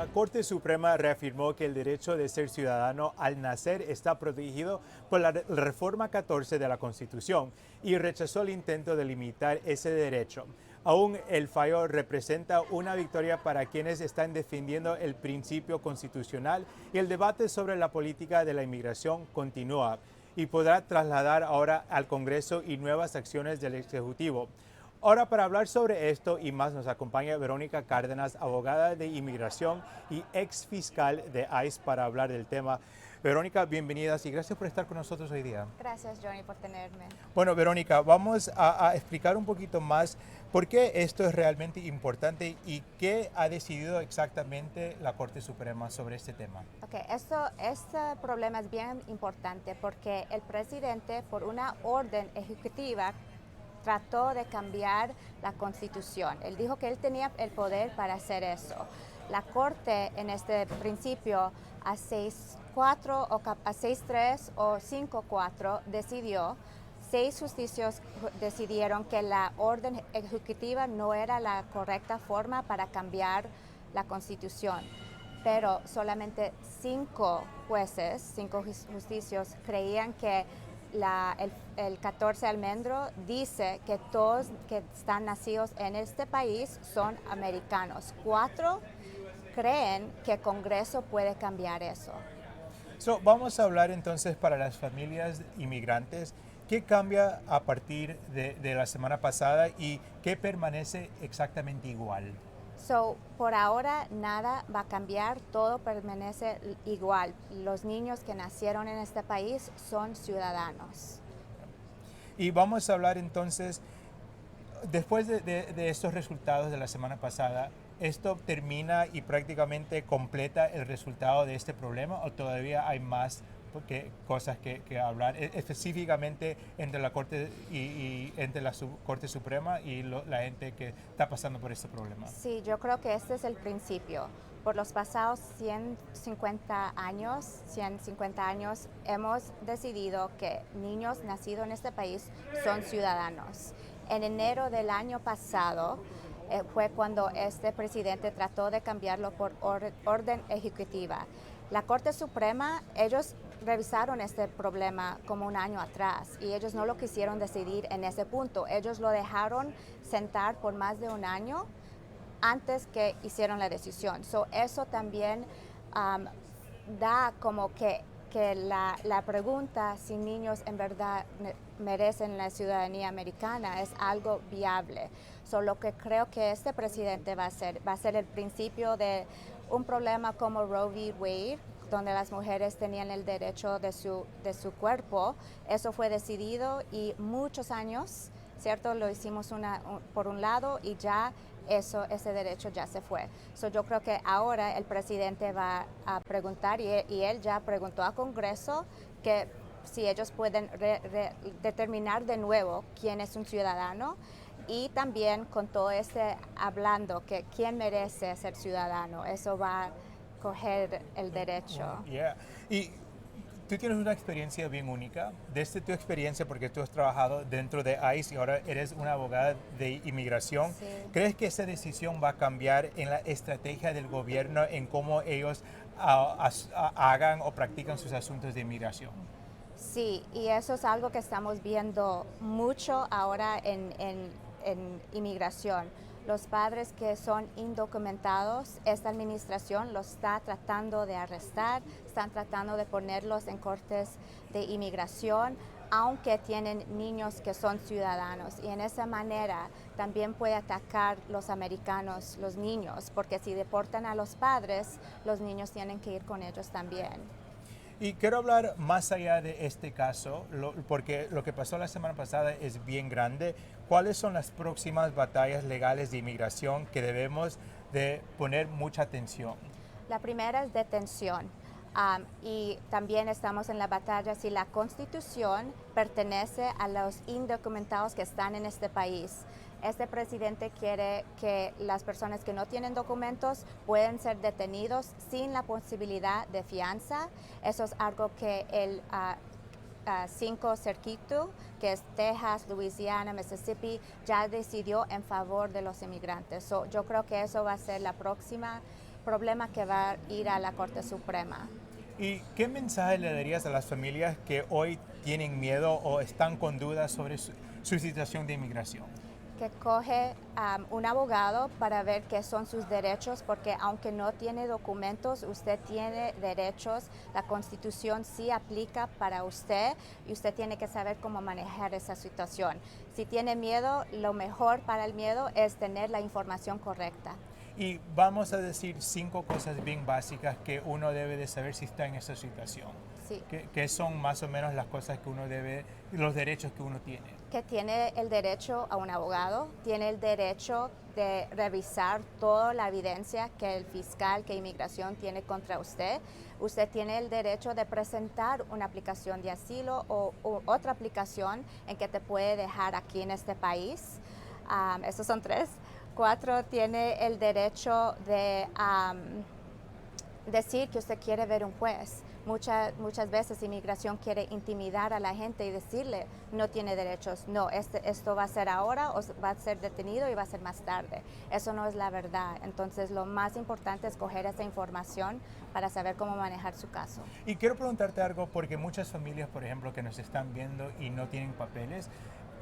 La Corte Suprema reafirmó que el derecho de ser ciudadano al nacer está protegido por la Reforma 14 de la Constitución y rechazó el intento de limitar ese derecho. Aún el fallo representa una victoria para quienes están defendiendo el principio constitucional y el debate sobre la política de la inmigración continúa y podrá trasladar ahora al Congreso y nuevas acciones del Ejecutivo. Ahora, para hablar sobre esto y más, nos acompaña Verónica Cárdenas, abogada de inmigración y ex fiscal de ICE, para hablar del tema. Verónica, bienvenidas y gracias por estar con nosotros hoy día. Gracias, Johnny, por tenerme. Bueno, Verónica, vamos a explicar un poquito más por qué esto es realmente importante y qué ha decidido exactamente la Corte Suprema sobre este tema. Este problema es bien importante porque el presidente, por una orden ejecutiva, trató de cambiar la Constitución. Él dijo que él tenía el poder para hacer eso. La Corte, en este principio, a 6-4 o a 6-3 o 5-4 decidió, 6 justicios decidieron que la orden ejecutiva no era la correcta forma para cambiar la Constitución, pero solamente 5 jueces, 5 justicios creían que el 14 almendro dice que todos que están nacidos en este país son americanos. 4 creen que el Congreso puede cambiar eso. Vamos a hablar entonces para las familias inmigrantes. ¿Qué cambia a partir de la semana pasada y qué permanece exactamente igual? Por ahora nada va a cambiar, todo permanece igual. Los niños que nacieron en este país son ciudadanos. Y vamos a hablar entonces, después de estos resultados de la semana pasada, ¿esto termina y prácticamente completa el resultado de este problema o todavía hay más cosas que hablar, específicamente entre la Corte y entre la Corte Suprema y la gente que está pasando por este problema? Sí, yo creo que este es el principio. Por los pasados 150 años hemos decidido que niños nacidos en este país son ciudadanos. En enero del año pasado fue cuando este presidente trató de cambiarlo por orden ejecutiva. La Corte Suprema, ellos revisaron este problema como un año atrás y ellos no lo quisieron decidir en ese punto. Ellos lo dejaron sentar por más de un año antes que hicieron la decisión. Eso también da como que la pregunta si niños en verdad merecen la ciudadanía americana es algo viable. Lo que creo que este presidente va a ser el principio de un problema como Roe v. Wade, donde las mujeres tenían el derecho de su cuerpo. Eso fue decidido y muchos años, ¿cierto? Lo hicimos por un lado y ya ese derecho ya se fue. Yo creo que ahora el presidente va a preguntar y él ya preguntó al Congreso que si ellos pueden determinar de nuevo quién es un ciudadano y también con todo hablando que quién merece ser ciudadano, eso va a coger el derecho. Yeah. Y tú tienes una experiencia bien única. Desde tu experiencia, porque tú has trabajado dentro de ICE y ahora eres una abogada de inmigración, Sí. ¿crees que esa decisión va a cambiar en la estrategia del gobierno en cómo ellos hagan o practican sus asuntos de inmigración? Sí, y eso es algo que estamos viendo mucho ahora en inmigración. Los padres que son indocumentados, esta administración los está tratando de arrestar, están tratando de ponerlos en cortes de inmigración, aunque tienen niños que son ciudadanos. Y en esa manera también puede atacar los americanos, los niños, porque si deportan a los padres, los niños tienen que ir con ellos también. Y quiero hablar más allá de este caso, porque lo que pasó la semana pasada es bien grande. ¿Cuáles son las próximas batallas legales de inmigración que debemos de poner mucha atención? La primera es detención. Y también estamos en la batalla si la Constitución pertenece a los indocumentados que están en este país. Este presidente quiere que las personas que no tienen documentos pueden ser detenidos sin la posibilidad de fianza. Eso es algo que el 5 Circuito, que es Texas, Louisiana, Mississippi, ya decidió en favor de los inmigrantes. Yo creo que eso va a ser la próxima problema que va a ir a la Corte Suprema. ¿Y qué mensaje le darías a las familias que hoy tienen miedo o están con dudas sobre su situación de inmigración? Que coge un abogado para ver qué son sus derechos, porque aunque no tiene documentos, usted tiene derechos, la Constitución sí aplica para usted y usted tiene que saber cómo manejar esa situación. Si tiene miedo, lo mejor para el miedo es tener la información correcta. Y vamos a decir 5 cosas bien básicas que uno debe de saber si está en esa situación. Sí. ¿Qué son más o menos las cosas que uno debe, los derechos que uno tiene? Que tiene el derecho a un abogado, tiene el derecho de revisar toda la evidencia que el fiscal, que inmigración tiene contra usted. Usted tiene el derecho de presentar una aplicación de asilo o otra aplicación en que te puede dejar aquí en este país. Estos son 3. 4, tiene el derecho de decir que usted quiere ver un juez. Muchas veces inmigración quiere intimidar a la gente y decirle no tiene derechos, no, esto va a ser ahora o va a ser detenido y va a ser más tarde. Eso no es la verdad. Entonces lo más importante es coger esa información para saber cómo manejar su caso. Y quiero preguntarte algo porque muchas familias, por ejemplo, que nos están viendo y no tienen papeles,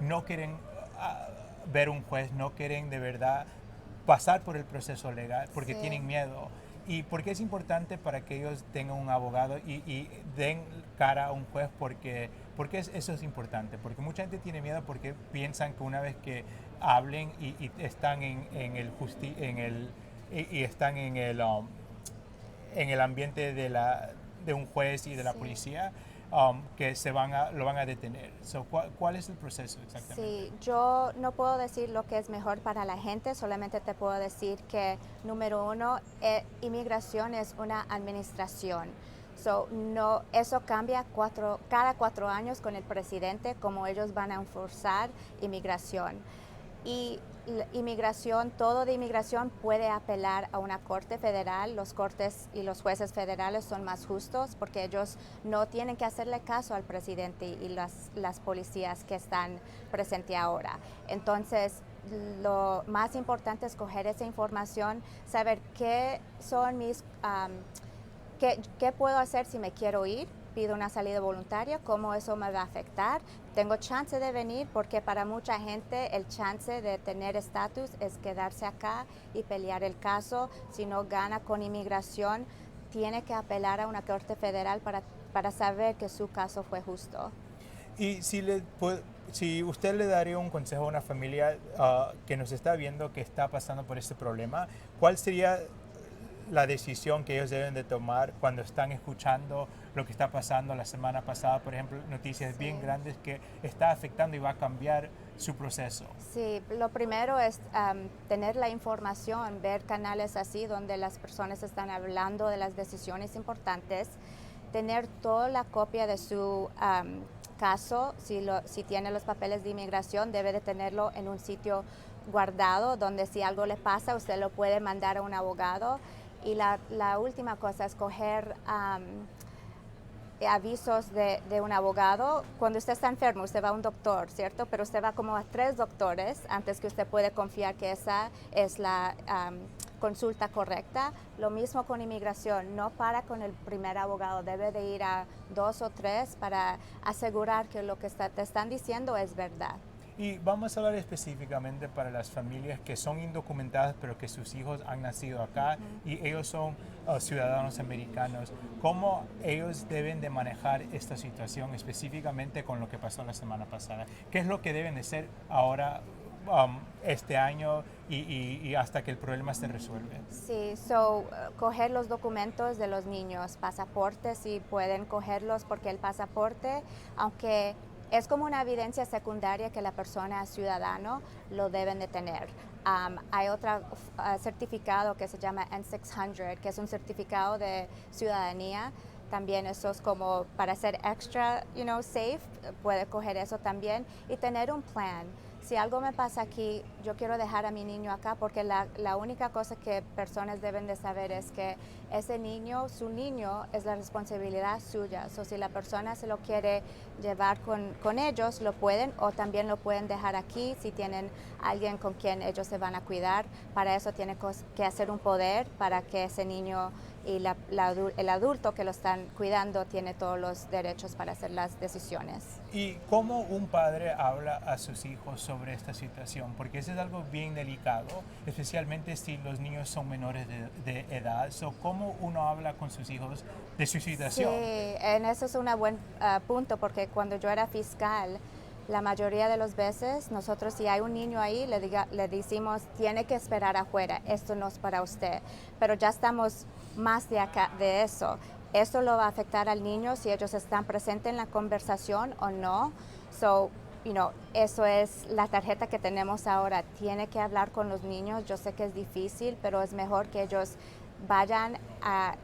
no quieren ver un juez, no quieren de verdad pasar por el proceso legal porque Sí. tienen miedo. ¿Y por qué es importante para que ellos tengan un abogado y den cara a un juez? Porque eso es importante. Porque mucha gente tiene miedo porque piensan que una vez que hablen y están en el ambiente de un juez y de la Sí. policía, que lo van a detener. So, ¿cuál es el proceso exactamente? Sí, yo no puedo decir lo que es mejor para la gente, solamente te puedo decir que, número 1, inmigración es una administración. So, no, eso cambia cada 4 años con el presidente, cómo ellos van a enforzar inmigración. Y todo de inmigración puede apelar a una corte federal. Los cortes y los jueces federales son más justos porque ellos no tienen que hacerle caso al presidente y las policías que están presentes ahora. Entonces, lo más importante es coger esa información, saber qué son ¿qué puedo hacer si me quiero ir? Pido una salida voluntaria, ¿cómo eso me va a afectar? Tengo chance de venir porque para mucha gente el chance de tener estatus es quedarse acá y pelear el caso. Si no gana con inmigración, tiene que apelar a una corte federal para saber que su caso fue justo. Y si usted le daría un consejo a una familia que nos está viendo que está pasando por este problema, ¿cuál sería la decisión que ellos deben de tomar cuando están escuchando lo que está pasando? La semana pasada, por ejemplo, noticias bien grandes que está afectando y va a cambiar su proceso? Sí, lo primero es tener la información, ver canales así donde las personas están hablando de las decisiones importantes, tener toda la copia de su caso, si tiene los papeles de inmigración, debe de tenerlo en un sitio guardado donde si algo le pasa usted lo puede mandar a un abogado. Y la última cosa es coger avisos de un abogado. Cuando usted está enfermo, usted va a un doctor, ¿cierto? Pero usted va como a 3 doctores antes que usted puede confiar que esa es la consulta correcta. Lo mismo con inmigración, no para con el primer abogado, debe de ir a 2 o 3 para asegurar que lo que te están diciendo es verdad. Y vamos a hablar específicamente para las familias que son indocumentadas, pero que sus hijos han nacido acá y ellos son ciudadanos americanos. ¿Cómo ellos deben de manejar esta situación específicamente con lo que pasó la semana pasada? ¿Qué es lo que deben de hacer ahora, este año y hasta que el problema se resuelve? Sí, coger los documentos de los niños, pasaportes, si pueden cogerlos, porque el pasaporte, aunque es como una evidencia secundaria que la persona es ciudadano, lo deben de tener. Hay otro certificado que se llama N600, que es un certificado de ciudadanía. También eso es como para ser extra, safe, puede coger eso también y tener un plan. si algo me pasa aquí, yo quiero dejar a mi niño acá, porque la única cosa que personas deben de saber es que ese niño, su niño, es la responsabilidad suya. So, si la persona se lo quiere llevar con ellos, lo pueden, o también lo pueden dejar aquí si tienen alguien con quien ellos se van a cuidar. Para eso tiene que hacer un poder para que ese niño y el adulto que lo están cuidando tiene todos los derechos para hacer las decisiones. ¿Y cómo un padre habla a sus hijos sobre esta situación? Porque eso es algo bien delicado, especialmente si los niños son menores de edad. So, ¿cómo uno habla con sus hijos de su situación? Sí, en eso es un buen punto, porque cuando yo era fiscal, la mayoría de las veces nosotros, si hay un niño ahí, le decimos, tiene que esperar afuera, esto no es para usted. Pero ya estamos más de eso. Esto lo va a afectar al niño si ellos están presentes en la conversación o no. So, eso es la tarjeta que tenemos ahora. Tiene que hablar con los niños. Yo sé que es difícil, pero es mejor que ellos vayan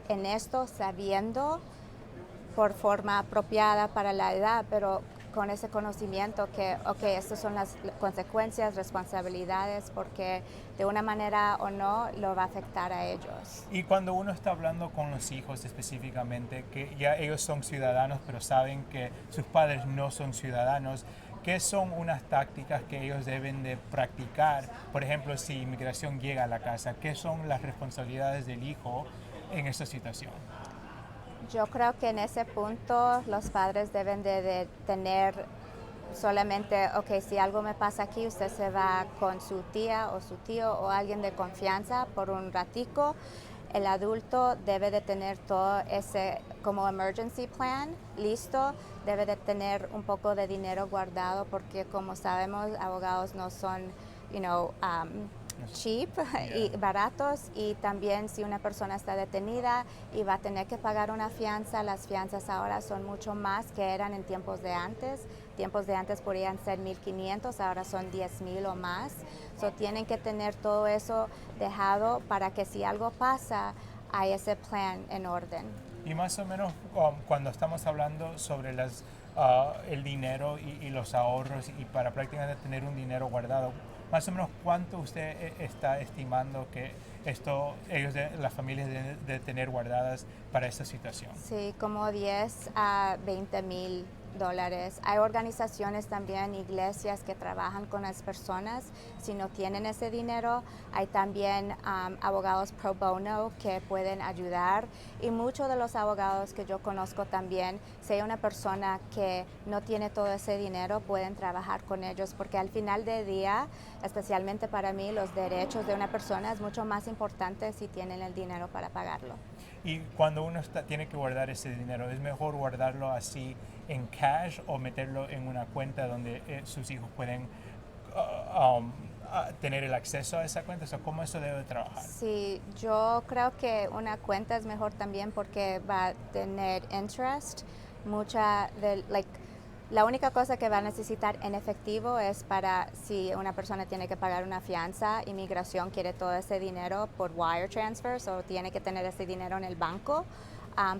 en esto sabiendo por forma apropiada para la edad, pero con ese conocimiento que, estas son las consecuencias, responsabilidades, porque de una manera o no lo va a afectar a ellos. Y cuando uno está hablando con los hijos específicamente, que ya ellos son ciudadanos, pero saben que sus padres no son ciudadanos, ¿qué son unas tácticas que ellos deben de practicar? Por ejemplo, si inmigración llega a la casa, ¿qué son las responsabilidades del hijo en esta situación? Yo creo que en ese punto los padres deben de tener solamente, si algo me pasa aquí, usted se va con su tía o su tío o alguien de confianza por un ratico. El adulto debe de tener todo ese como emergency plan listo, debe de tener un poco de dinero guardado, porque como sabemos, abogados no son, cheap y baratos, y también si una persona está detenida y va a tener que pagar una fianza, las fianzas ahora son mucho más que eran en tiempos de antes. Tiempos de antes podían ser 1,500, ahora son 10,000 o más. So, tienen que tener todo eso dejado para que si algo pasa, hay ese plan en orden. Y más o menos cuando estamos hablando sobre el dinero y los ahorros, y para prácticamente tener un dinero guardado, más o menos cuánto usted está estimando que las familias deben de tener guardadas para esta situación. Sí, como 10 a 20,000 dólares. Hay organizaciones también, iglesias que trabajan con las personas si no tienen ese dinero. Hay también abogados pro bono que pueden ayudar, y muchos de los abogados que yo conozco también, si hay una persona que no tiene todo ese dinero, pueden trabajar con ellos, porque al final del día, especialmente para mí, los derechos de una persona es mucho más importante si tienen el dinero para pagarlo. Y cuando uno tiene que guardar ese dinero, ¿es mejor guardarlo así en cash o meterlo en una cuenta donde sus hijos pueden tener el acceso a esa cuenta? O sea, ¿cómo eso debe trabajar? Sí, yo creo que una cuenta es mejor también, porque va a tener interest. La única cosa que va a necesitar en efectivo es para si una persona tiene que pagar una fianza, inmigración quiere todo ese dinero por wire transfer, o tiene que tener ese dinero en el banco,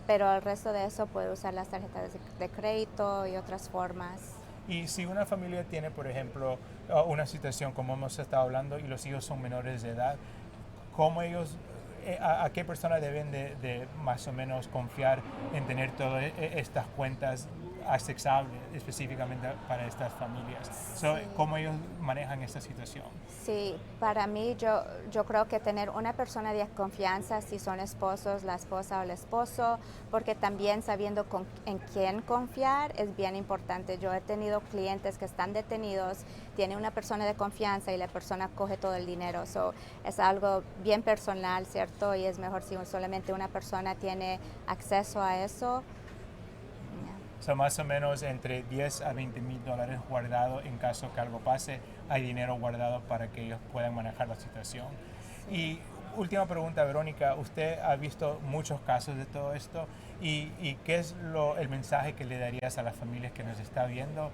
pero el resto de eso puede usar las tarjetas de crédito y otras formas. Y si una familia tiene, por ejemplo, una situación como hemos estado hablando y los hijos son menores de edad, ¿cómo ellos, a qué persona deben de más o menos confiar en tener todas estas cuentas accesibles específicamente para estas familias? Sí. ¿Cómo ellos manejan esta situación? Sí, para mí yo creo que tener una persona de confianza, si son esposos, la esposa o el esposo, porque también sabiendo en quién confiar es bien importante. Yo he tenido clientes que están detenidos, tiene una persona de confianza y la persona coge todo el dinero. So, es algo bien personal, ¿cierto? Y es mejor si solamente una persona tiene acceso a eso. So, más o menos entre 10 a 20 mil dólares guardado en caso que algo pase. Hay dinero guardado para que ellos puedan manejar la situación. Sí. Y última pregunta, Verónica, usted ha visto muchos casos de todo esto, y ¿qué es el mensaje que le darías a las familias que nos está viendo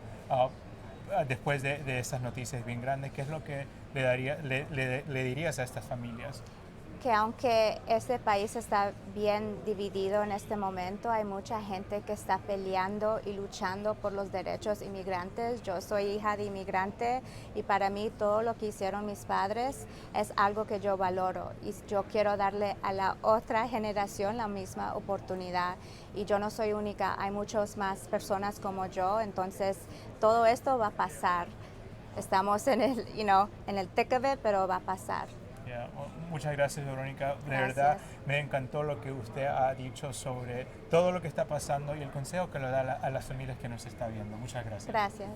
después de estas noticias bien grandes? ¿Qué es lo que le dirías a estas familias? que aunque este país está bien dividido en este momento, hay mucha gente que está peleando y luchando por los derechos inmigrantes. Yo soy hija de inmigrante y para mí todo lo que hicieron mis padres es algo que yo valoro y yo quiero darle a la otra generación la misma oportunidad. Y yo no soy única, hay muchas más personas como yo, entonces todo esto va a pasar. Estamos en el, en el thick of it, pero va a pasar. Yeah. Well, muchas gracias, Verónica. De Gracias. verdad me encantó lo que usted ha dicho sobre todo lo que está pasando y el consejo que le da a las familias que nos está viendo. Muchas gracias. Gracias.